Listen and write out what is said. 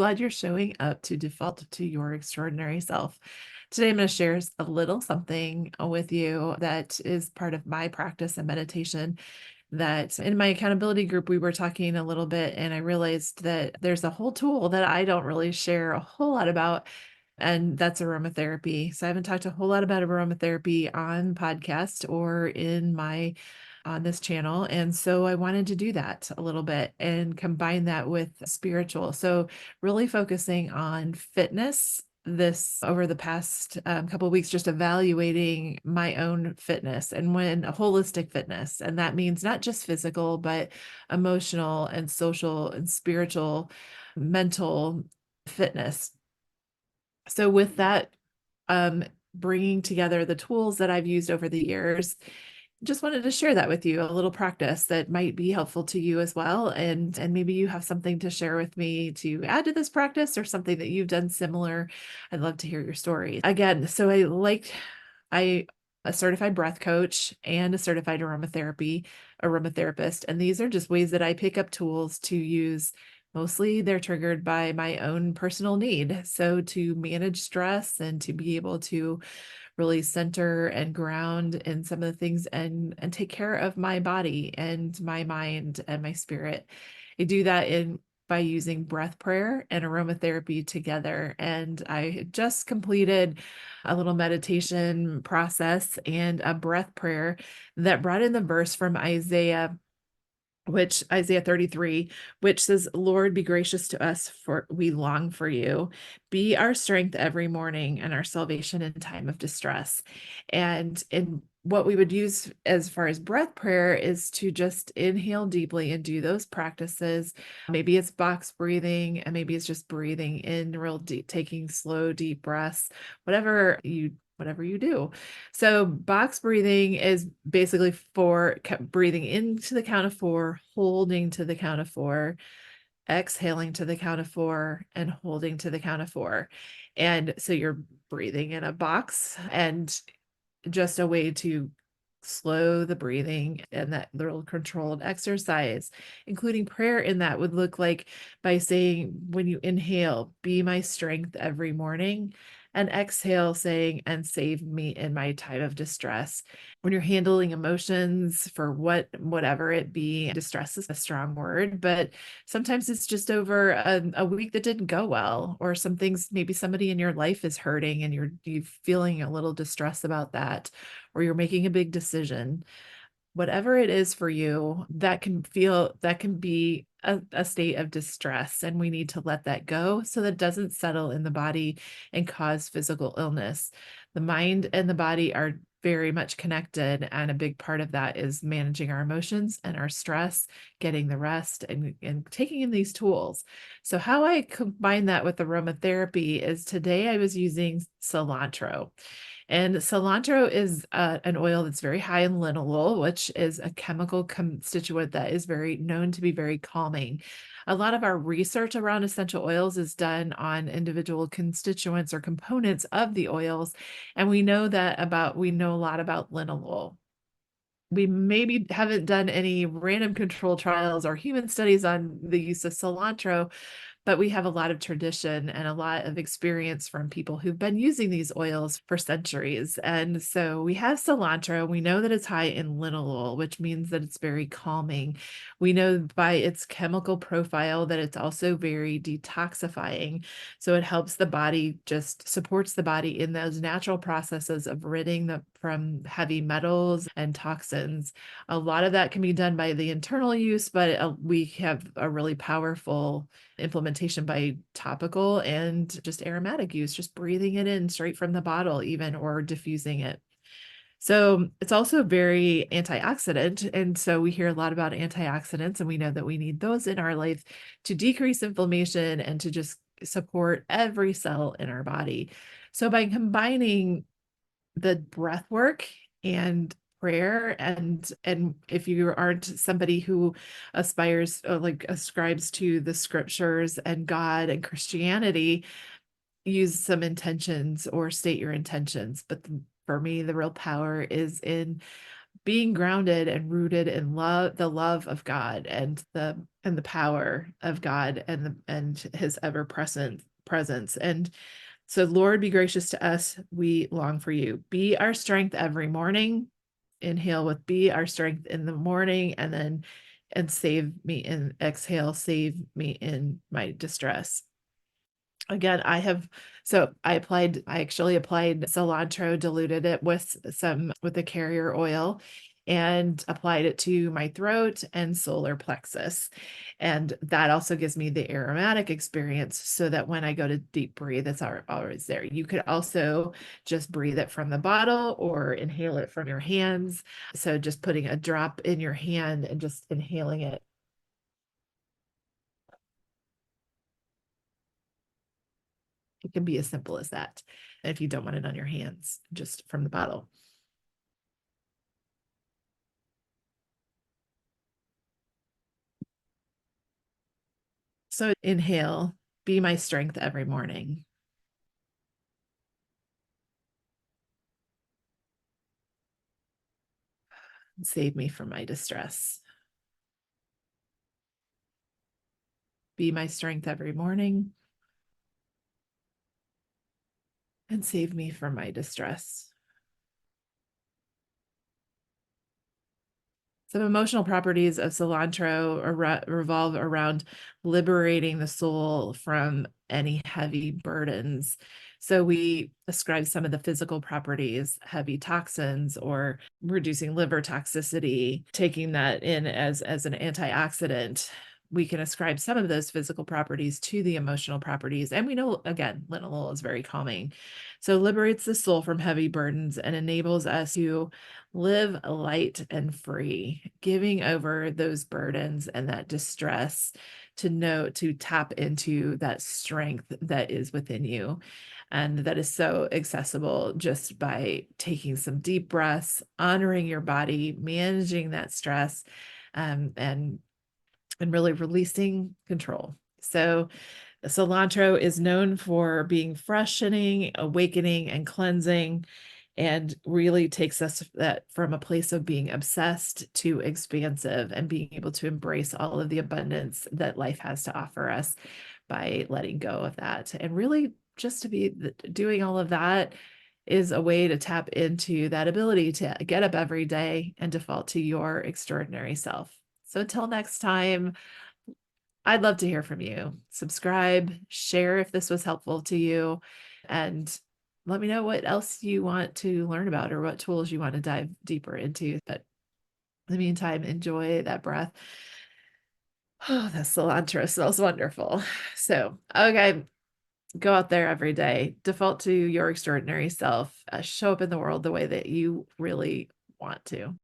glad you're showing up to default to your extraordinary self. Today, I'm going to share a little something with you that is part of my practice and meditation. That in my accountability group, we were talking a little bit, and I realized that there's a whole tool that I don't really share a whole lot about, and that's aromatherapy. So I haven't talked a whole lot about aromatherapy on podcast or in my on this channel. And so I wanted to do that a little bit and combine that with spiritual. So really focusing on fitness this over the past couple of weeks, just evaluating my own fitness and when holistic fitness. And that means not just physical, but emotional and social and spiritual, mental fitness. So with that, bringing together the tools that I've used over the years, just wanted to share that with you, a little practice that might be helpful to you as well. And maybe you have something to share with me to add to this practice or something that you've done similar. I'd love to hear your stories. Again, so I a certified breath coach and a certified aromatherapist. And these are just ways that I pick up tools to use. Mostly they're triggered by my own personal need. So to manage stress and to be able to really center and ground in some of the things and take care of my body and my mind and my spirit. I do that in by using breath prayer and aromatherapy together. And I just completed a little meditation process and a breath prayer that brought in the verse from Isaiah 33, which says, Lord, be gracious to us, for we long for you. Be our strength every morning and our salvation in time of distress. And in what we would use as far as breath prayer is to just inhale deeply and do those practices. Maybe it's box breathing, and maybe it's just breathing in real deep, taking slow, deep breaths, whatever you do. So box breathing is basically for breathing into the count of four, holding to the count of four, exhaling to the count of four, and holding to the count of four. And so you're breathing in a box, and just a way to slow the breathing and that little controlled exercise, including prayer in that would look like by saying, when you inhale, be my strength every morning, and exhale saying, and save me in my time of distress. When you're handling emotions for whatever it be, distress is a strong word, but sometimes it's just over a week that didn't go well, or some things, maybe somebody in your life is hurting and you're feeling a little distress about that, or you're making a big decision. Whatever it is for you, that can be a state of distress, and we need to let that go so that it doesn't settle in the body and cause physical illness. The mind and the body are very much connected, and a big part of that is managing our emotions and our stress, getting the rest, and taking in these tools. So how I combine that with aromatherapy is today I was using cilantro. And cilantro is an oil that's very high in linalool, which is a chemical constituent that is very known to be very calming. A lot of our research around essential oils is done on individual constituents or components of the oils. And we know a lot about linalool. We maybe haven't done any random control trials or human studies on the use of cilantro, but we have a lot of tradition and a lot of experience from people who've been using these oils for centuries. And so we have cilantro. We know that it's high in linalool, which means that it's very calming. We know by its chemical profile that it's also very detoxifying. So it helps the body, just supports the body in those natural processes of ridding from heavy metals and toxins. A lot of that can be done by the internal use, but we have a really powerful implementation by topical and just aromatic use, just breathing it in straight from the bottle even, or diffusing it. So it's also very antioxidant. And so we hear a lot about antioxidants, and we know that we need those in our life to decrease inflammation and to just support every cell in our body. So by combining the breath work and prayer, and if you aren't somebody who aspires like ascribes to the scriptures and God and Christianity, use some intentions or state your intentions. But for me, the real power is in being grounded and rooted in love, the love of God and the power of God and his ever present presence. And so, Lord, be gracious to us. We long for you. Be our strength every morning. Inhale with be our strength in the morning, and save me in exhale, save me in my distress. Again, I actually applied cilantro, diluted it with a carrier oil and applied it to my throat and solar plexus. And that also gives me the aromatic experience so that when I go to deep breathe, it's always there. You could also just breathe it from the bottle or inhale it from your hands. So just putting a drop in your hand and just inhaling it. It can be as simple as that. And if you don't want it on your hands, just from the bottle. So inhale, be my strength every morning. Save me from my distress. Be my strength every morning and save me from my distress. Some emotional properties of cilantro revolve around liberating the soul from any heavy burdens. So we ascribe some of the physical properties, heavy toxins or reducing liver toxicity, taking that in as an antioxidant. We can ascribe some of those physical properties to the emotional properties. And we know, again, linalool is very calming. So liberates the soul from heavy burdens and enables us to live light and free, giving over those burdens and that distress to tap into that strength that is within you. And that is so accessible just by taking some deep breaths, honoring your body, managing that stress, and really releasing control. So cilantro is known for being freshening, awakening, and cleansing, and really takes us that from a place of being obsessed to expansive and being able to embrace all of the abundance that life has to offer us by letting go of that. And really, just to be doing all of that is a way to tap into that ability to get up every day and default to your extraordinary self. So until next time, I'd love to hear from you. Subscribe, share if this was helpful to you, and let me know what else you want to learn about or what tools you want to dive deeper into. But in the meantime, enjoy that breath. Oh, that cilantro smells wonderful. So, okay, go out there every day, default to your extraordinary self, show up in the world the way that you really want to.